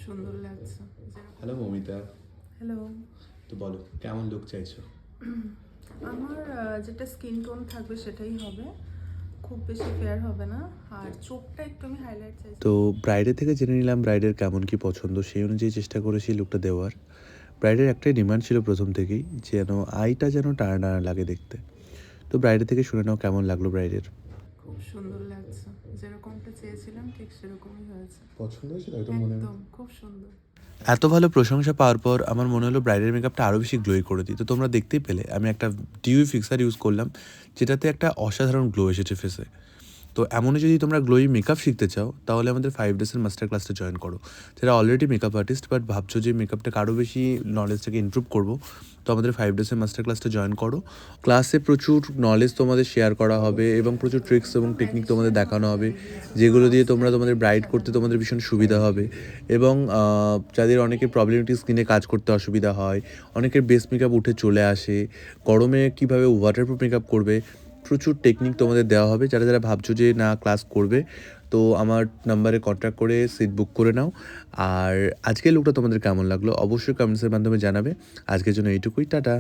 সুন্দর লাগছে। Hello Mamita, hello. তো বলো কেমন লুক চাইছো? আমার যেটা স্কিন টোন থাকবে সেটাই হবে, খুব বেশি ফেয়ার হবে না। আর চোখটা একটু আমি হাইলাইট চাইছি। তো ব্রাইডের থেকে জেনে নিলাম ব্রাইডের কেমন কি পছন্দ, সেই অনুযায়ী চেষ্টা করেছি লুকটা দেওয়ার। ব্রাইডের একটাই ডিমান্ড ছিল প্রথম থেকেই, যেন আইটা যেন টানা টানা লাগে দেখতে। তো ব্রাইডের থেকে শুনে নাও কেমন লাগলো ব্রাইডের। খুব সুন্দর লাগছে, যেরকমটা চেয়েছিলাম ঠিক সেরকমই হয়েছে। পছন্দ হয়েছিল একদম খুব সুন্দর। এত ভালো প্রশংসা পাওয়ার পর আমার মনে হলো ব্রাইডের মেকআপটা আরও বেশি গ্লোই করে দিই। তো তোমরা দেখতেই পেলে আমি একটা ডিউই ফিক্সার ইউজ করলাম, যেটাতে একটা অসাধারণ গ্লো এসেছে ফেসে। তো এমনই যদি তোমরা গ্লোয়ি মেকআপ শিখতে চাও তাহলে আমাদের 5 ডেজের মাস্টার ক্লাসটা জয়েন করো। যারা অলরেডি মেকআপ আর্টিস্ট বাট ভাবছো যে মেকআপটাকে আরও বেশি নলেজটাকে ইমপ্রুভ করবো, তো আমাদের 5 ডেজের মাস্টার ক্লাসটা জয়েন করো। ক্লাসে প্রচুর নলেজ তোমাদের শেয়ার করা হবে এবং প্রচুর ট্রিক্স এবং টেকনিক তোমাদের দেখানো হবে, যেগুলো দিয়ে তোমরা তোমাদের ব্রাইড করতে তোমাদের ভীষণ সুবিধা হবে। এবং যাদের অনেকের প্রবলেমেটিক স্কিনে কাজ করতে অসুবিধা হয়, অনেকের বেস মেকআপ উঠে চলে আসে, গরমে কীভাবে ওয়াটারপ্রুফ মেকআপ করবে, প্রচুর টেকনিক তোমাদের দেওয়া হবে। যারা যারা ভাবছো যে না ক্লাস করবে, তো আমার নাম্বারে কন্ট্যাক্ট করে সিট বুক করে নাও। আর আজকের লুকটা তোমাদের কেমন লাগলো অবশ্যই কমেন্টসের মাধ্যমে জানাবে। আজকের জন্য এইটুকুই, টাটা।